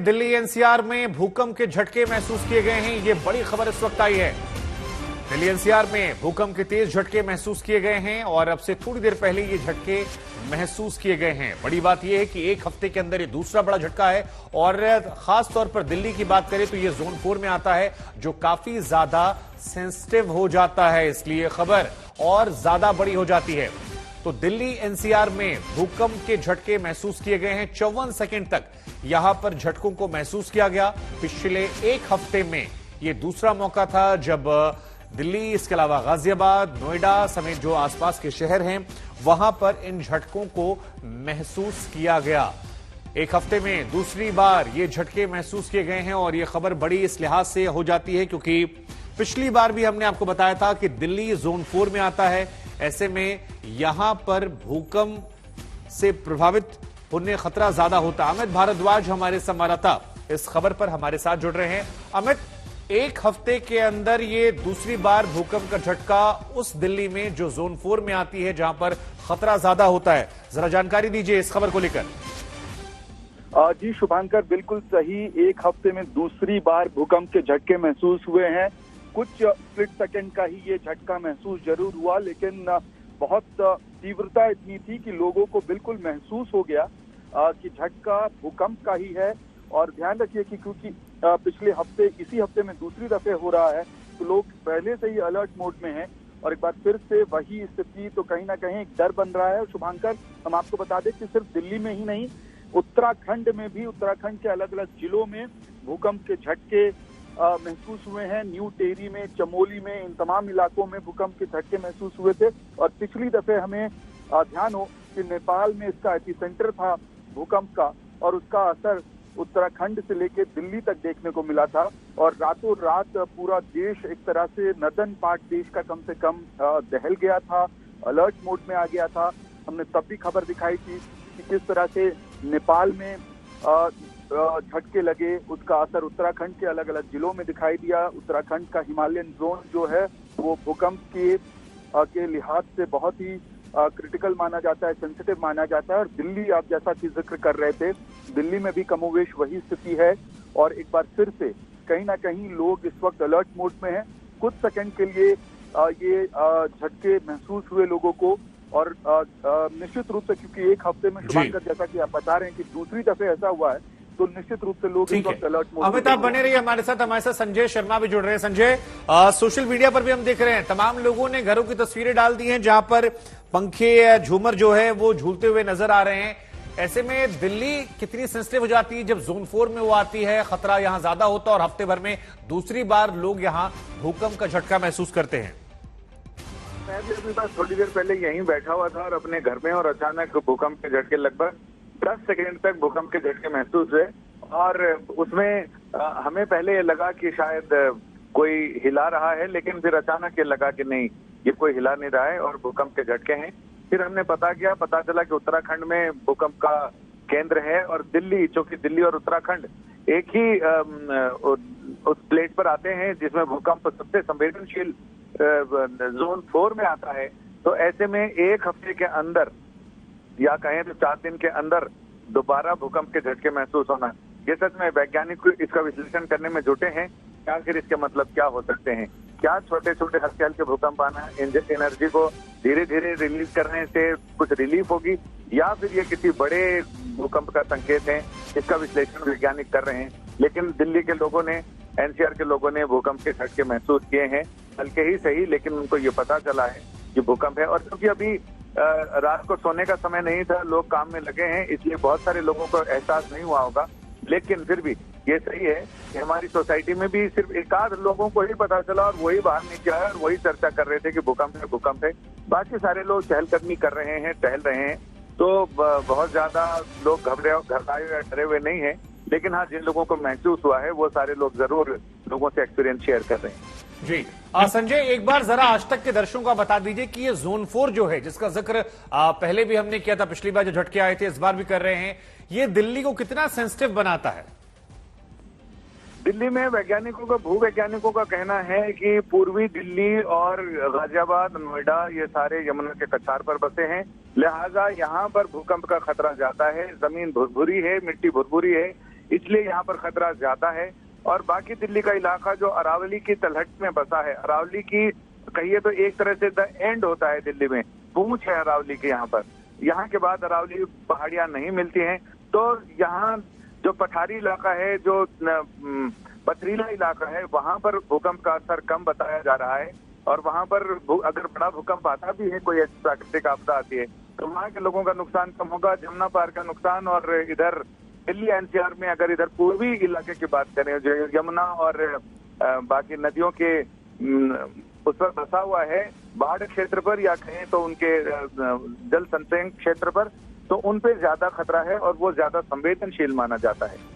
Delhi NCR में भूकंप के झटके महसूस किए गए हैं। ये बड़ी खबर इस वक्त आई है। दिल्ली एनसीआर में भूकंप के तेज झटके महसूस किए गए हैं और अब से थोड़ी देर पहले ये झटके महसूस किए गए हैं। बड़ी बात यह है कि एक हफ्ते के अंदर ये दूसरा बड़ा झटका है और खास तौर पर दिल्ली की बात करें तो ये जोन 4 में आता है, जो काफी ज्यादा सेंसिटिव हो जाता है, इसलिए खबर और ज्यादा बड़ी हो जाती है। तो दिल्ली एनसीआर में भूकंप के झटके महसूस किए गए हैं। 54 सेकंड तक यहां पर झटकों को महसूस किया गया। पिछले एक हफ्ते में यह दूसरा मौका था जब दिल्ली, इसके अलावा गाजियाबाद, नोएडा समेत जो आसपास के शहर हैं वहां पर इन झटकों को महसूस किया गया। एक हफ्ते में दूसरी बार ये झटके महसूस किए गए हैं और यह खबर बड़ी इस लिहाज से हो जाती है क्योंकि पिछली बार भी हमने आपको बताया था कि दिल्ली जोन 4 में आता है। ऐसे में यहां पर भूकंप से प्रभावित होने खतरा ज्यादा होता। अमित भारद्वाज हमारे संवाददाता इस खबर पर हमारे साथ जुड़ रहे हैं। अमित, एक हफ्ते के अंदर ये दूसरी बार भूकंप का झटका उस दिल्ली में जो जोन 4 में आती है, जहां पर खतरा ज्यादा होता है, जरा जानकारी दीजिए इस खबर को लेकर। जी शुभांकर, बिल्कुल सही। एक हफ्ते में दूसरी बार भूकंप के झटके महसूस हुए हैं। कुछ स्प्लिट सेकंड का ही ये झटका महसूस जरूर हुआ, लेकिन बहुत तीव्रता इतनी थी कि लोगों को बिल्कुल महसूस हो गया कि झटका भूकंप का ही है। और ध्यान रखिए कि क्योंकि पिछले हफ्ते, इसी हफ्ते में दूसरी दफे हो रहा है, तो लोग पहले से ही अलर्ट मोड में हैं और एक बार फिर से वही स्थिति, तो कहीं ना कहीं एक डर बन रहा है। शुभांकर, हम आपको बता दें कि सिर्फ दिल्ली में ही नहीं, उत्तराखंड में भी, उत्तराखंड के अलग अलग जिलों में भूकंप के झटके महसूस हुए हैं। न्यू टेहरी में, चमोली में, इन तमाम इलाकों में भूकंप के झटके महसूस हुए थे। और पिछली दफे हमें ध्यान हो कि नेपाल में इसका एपिसेंटर था भूकंप का और उसका असर उत्तराखंड से लेकर दिल्ली तक देखने को मिला था। और रातों रात पूरा देश एक तरह से, नदन पार्ट देश का कम से कम दहल गया था, अलर्ट मोड में आ गया था। हमने तब भी खबर दिखाई थी कि किस तरह से नेपाल में झटके लगे, उसका असर उत्तराखंड के अलग अलग जिलों में दिखाई दिया। उत्तराखंड का हिमालयन जोन जो है वो भूकंप के लिहाज से बहुत ही क्रिटिकल माना जाता है, सेंसिटिव माना जाता है। और दिल्ली, आप जैसा कि जिक्र कर रहे थे, दिल्ली में भी कमोवेश वही स्थिति है। और एक बार फिर से कहीं ना कहीं लोग इस वक्त अलर्ट मोड में हैं। कुछ सेकंड के लिए ये झटके महसूस हुए लोगों को और निश्चित रूप से, क्योंकि एक हफ्ते में शुभांकर, जैसा कि आप बता रहे हैं कि दूसरी दफे ऐसा हुआ है, तो निश्चित रूप से लोग इस वक्त अलर्ट मोड। अमित, आप बने रहिए हमारे साथ संजय शर्मा भी जुड़ रहे हैं। संजय, सोशल मीडिया पर भी हम देख रहे हैं तमाम लोगों ने घरों की तस्वीरें डाल दी हैं जहां पर पंखे, झूमर जो है वो झूलते हुए नजर आ रहे हैं। ऐसे में दिल्ली कितनी सेंसिटिव हो जाती है जब जोन 4 में वो आती है, खतरा यहां ज्यादा होता है और हफ्ते भर में दूसरी बार लोग यहां भूकंप का झटका महसूस करते हैं। मैं भी अभी बस थोड़ी देर पहले यहीं बैठा हुआ था और अपने घर में, और अचानक भूकंप के झटके लगभग 10 सेकंड तक भूकंप के झटके महसूस हुए। और उसमें हमें पहले लगा कि शायद कोई हिला रहा है, लेकिन फिर अचानक ये लगा कि नहीं, ये कोई हिला नहीं रहा है और भूकंप के झटके हैं। फिर हमने पता चला कि उत्तराखंड में भूकंप का केंद्र है और दिल्ली, चूंकि दिल्ली और उत्तराखंड एक ही उस प्लेट पर आते हैं जिसमें भूकंप सबसे संवेदनशील जोन 4 में आता है। तो ऐसे में एक हफ्ते के अंदर, या कहें तो 4 दिन के अंदर, दोबारा भूकंप के झटके महसूस होना, ये सच में वैज्ञानिक इसका विश्लेषण करने में जुटे हैं। आखिर इसके मतलब क्या हो सकते हैं? क्या छोटे छोटे हल्के हल्के भूकंप आना एनर्जी को धीरे धीरे रिलीज करने से कुछ रिलीफ होगी, या फिर ये किसी बड़े भूकंप का संकेत है? इसका विश्लेषण वैज्ञानिक कर रहे हैं। लेकिन दिल्ली के लोगों ने, एनसीआर के लोगों ने भूकंप के झटके महसूस किए हैं, हल्के ही सही, लेकिन उनको ये पता चला है कि भूकंप है। और क्योंकि अभी रात को सोने का समय नहीं था, लोग काम में लगे हैं, इसलिए बहुत सारे लोगों को एहसास नहीं हुआ होगा। लेकिन फिर भी ये सही है कि हमारी सोसाइटी में भी सिर्फ एक आध लोगों को ही पता चला और वही बाहर निकले आए और वही चर्चा कर रहे थे कि भूकंप है, भूकंप है। बाकी सारे लोग चहलकदमी कर रहे हैं, टहल रहे हैं, तो बहुत ज्यादा लोग घबराए या डरे हुए नहीं है। लेकिन हाँ, जिन लोगों को महसूस हुआ है वो सारे लोग जरूर लोगों से एक्सपीरियंस शेयर कर रहे हैं। जी संजय, एक बार जरा आज तक के दर्शकों को बता दीजिए कि ये जोन 4 जो है, जिसका जिक्र पहले भी हमने किया था, पिछली बार जो झटके आए थे, इस बार भी कर रहे हैं, ये दिल्ली को कितना सेंसिटिव बनाता है? दिल्ली में वैज्ञानिकों का, भूवैज्ञानिकों का कहना है कि पूर्वी दिल्ली और गाजियाबाद, नोएडा, ये सारे यमुना के कछार पर बसे हैं, लिहाजा यहाँ पर भूकंप का खतरा ज्यादा है। जमीन भुरभुरी है, मिट्टी भुरभुरी है, इसलिए यहाँ पर खतरा ज्यादा है। और बाकी दिल्ली का इलाका जो अरावली की तलहट में बसा है, अरावली की कहिए तो एक तरह से द एंड होता है दिल्ली में, पूंछ है अरावली के यहाँ पर। यहाँ के बाद अरावली पहाड़ियां नहीं मिलती हैं, तो यहाँ जो पठारी इलाका है, जो पथरीला इलाका है, वहां पर भूकंप का असर कम बताया जा रहा है। और वहां पर अगर बड़ा भूकंप आता भी है, कोई ऐसी प्राकृतिक आपदा आती है, तो वहां के लोगों का नुकसान कम होगा, जमुना पार का नुकसान। और इधर दिल्ली एनसीआर में अगर इधर पूर्वी इलाके की बात करें, जो यमुना और बाकी नदियों के उस पर बसा हुआ है बाढ़ क्षेत्र पर, या कहें तो उनके जल संचयन क्षेत्र पर, तो उन पे ज्यादा खतरा है और वो ज्यादा संवेदनशील माना जाता है।